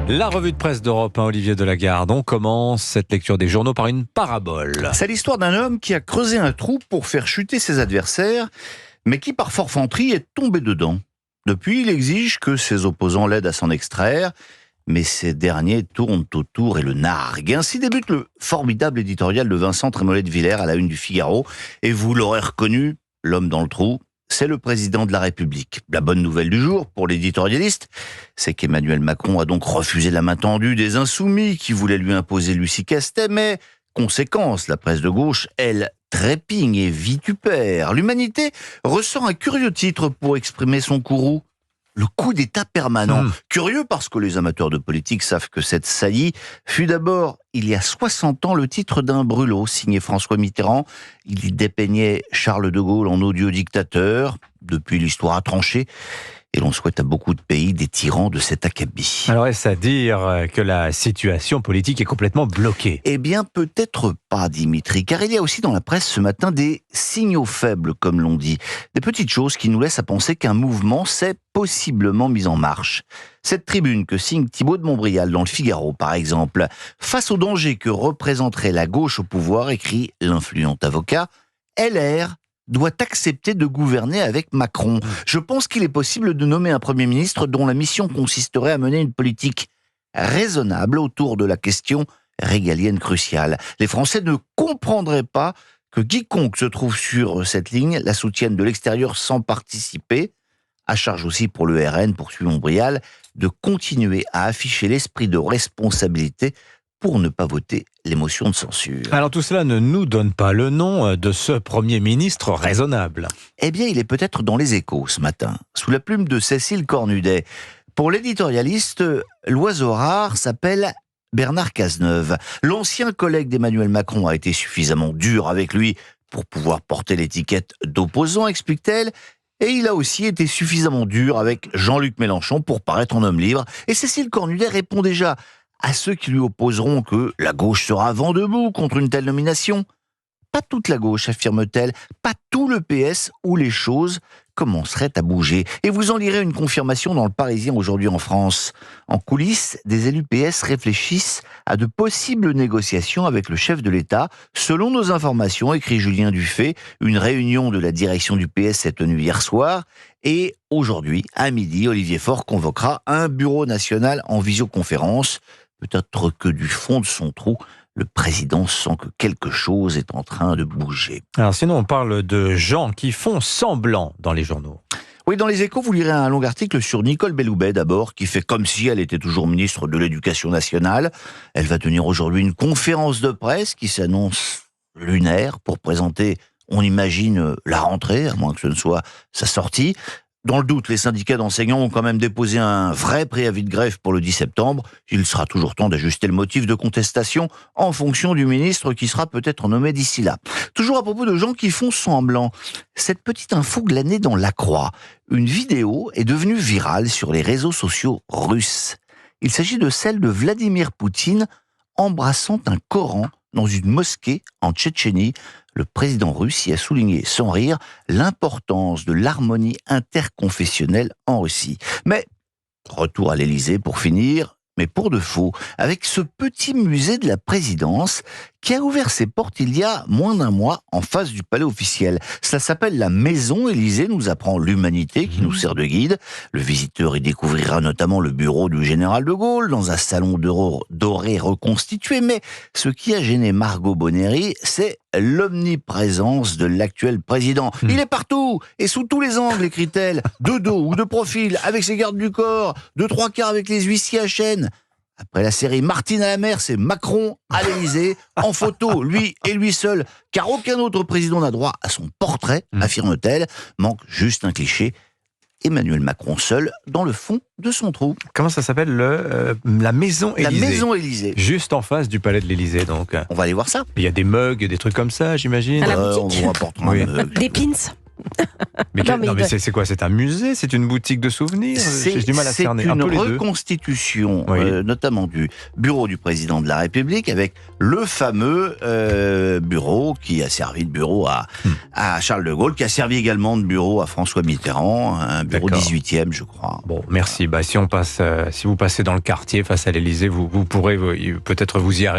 La revue de presse d'Europe 1, Olivier Delagarde. On commence cette lecture des journaux par une parabole. C'est l'histoire d'un homme qui a creusé un trou pour faire chuter ses adversaires, mais qui par forfanterie est tombé dedans. Depuis, il exige que ses opposants l'aident à s'en extraire, mais ces derniers tournent autour et le narguent. Ainsi débute le formidable éditorial de Vincent Trémollet de Villers à la une du Figaro. Et vous l'aurez reconnu, l'homme dans le trou, c'est le président de la République. La bonne nouvelle du jour pour l'éditorialiste, c'est qu'Emmanuel Macron a donc refusé la main tendue des insoumis qui voulaient lui imposer Lucie Castet, mais conséquence, la presse de gauche, elle, trépigne et vitupère. L'Humanité ressort un curieux titre pour exprimer son courroux. Le coup d'État permanent. Curieux parce que les amateurs de politique savent que cette saillie fut d'abord, il y a 60 ans, le titre d'un brûlot signé François Mitterrand. Il y dépeignait Charles de Gaulle en odieux dictateur. Depuis, l'histoire a tranché. Et l'on souhaite à beaucoup de pays des tyrans de cet acabit. Alors est-ce à dire que la situation politique est complètement bloquée? Eh bien, peut-être pas, Dimitri, car il y a aussi dans la presse ce matin des signaux faibles, comme l'on dit. Des petites choses qui nous laissent à penser qu'un mouvement s'est possiblement mis en marche. Cette tribune que signe Thibaut de Montbrial dans le Figaro, par exemple, face au danger que représenterait la gauche au pouvoir, écrit l'influent avocat, LR doit accepter de gouverner avec Macron. Je pense qu'il est possible de nommer un Premier ministre dont la mission consisterait à mener une politique raisonnable autour de la question régalienne cruciale. Les Français ne comprendraient pas que quiconque se trouve sur cette ligne la soutienne de l'extérieur sans participer. À charge aussi pour le RN, poursuit Montbrial, de continuer à afficher l'esprit de responsabilité pour ne pas voter l'émotion de censure. Alors tout cela ne nous donne pas le nom de ce Premier ministre raisonnable. Eh bien, il est peut-être dans les Échos ce matin, sous la plume de Cécile Cornudet. Pour l'éditorialiste, l'oiseau rare s'appelle Bernard Cazeneuve. L'ancien collègue d'Emmanuel Macron a été suffisamment dur avec lui pour pouvoir porter l'étiquette d'opposant, explique-t-elle. Et il a aussi été suffisamment dur avec Jean-Luc Mélenchon pour paraître en homme libre. Et Cécile Cornudet répond déjà à ceux qui lui opposeront que la gauche sera vent debout contre une telle nomination. Pas toute la gauche, affirme-t-elle, pas tout le PS où les choses commenceraient à bouger. Et vous en lirez une confirmation dans le Parisien aujourd'hui en France. En coulisses, des élus PS réfléchissent à de possibles négociations avec le chef de l'État. Selon nos informations, écrit Julien Dufay, une réunion de la direction du PS s'est tenue hier soir. Et aujourd'hui, à midi, Olivier Faure convoquera un bureau national en visioconférence. Peut-être que du fond de son trou, le président sent que quelque chose est en train de bouger. Alors sinon, on parle de gens qui font semblant dans les journaux. Oui, dans les Échos, vous lirez un long article sur Nicole Belloubet d'abord, qui fait comme si elle était toujours ministre de l'Éducation nationale. Elle va tenir aujourd'hui une conférence de presse qui s'annonce lunaire pour présenter, on imagine, la rentrée, à moins que ce ne soit sa sortie. Dans le doute, les syndicats d'enseignants ont quand même déposé un vrai préavis de grève pour le 10 septembre. Il sera toujours temps d'ajuster le motif de contestation en fonction du ministre qui sera peut-être nommé d'ici là. Toujours à propos de gens qui font semblant, cette petite info glanée dans La Croix. Une vidéo est devenue virale sur les réseaux sociaux russes. Il s'agit de celle de Vladimir Poutine embrassant un Coran dans une mosquée en Tchétchénie. Le président russe y a souligné, sans rire, l'importance de l'harmonie interconfessionnelle en Russie. Mais, retour à l'Élysée pour finir, mais pour de faux, avec ce petit musée de la présidence qui a ouvert ses portes il y a moins d'un mois en face du palais officiel. Cela s'appelle la Maison Élysée, nous apprend l'Humanité qui nous sert de guide. Le visiteur y découvrira notamment le bureau du général de Gaulle dans un salon doré reconstitué. Mais ce qui a gêné Margot Bonnery, c'est l'omniprésence de l'actuel président. Il est partout et sous tous les angles, écrit-elle, de dos ou de profil, avec ses gardes du corps, de trois quarts avec les huissiers à chaîne. Après la série Martine à la mer, c'est Macron à l'Élysée, en photo, lui et lui seul, car aucun autre président n'a droit à son portrait, affirme-t-elle. Manque juste un cliché, Emmanuel Macron seul, dans le fond de son trou. Comment ça s'appelle la Maison Élysée? La Maison Élysée. Juste en face du palais de l'Élysée, donc. On va aller voir ça. Il y a des mugs, des trucs comme ça, j'imagine. À la boutique. On va porter un mug. Des pins. Mais, Non, mais c'est quoi? C'est un musée? C'est une boutique de souvenirs? J'ai du mal à cerner. C'est Un une peu les deux. reconstitution, Oui. notamment du bureau du président de la République, avec le fameux bureau qui a servi de bureau à Charles de Gaulle, qui a servi également de bureau à François Mitterrand, un bureau D'accord. 18e, je crois. Bon, merci. Si vous passez dans le quartier face à l'Élysée, vous pourrez peut-être vous y arrêter.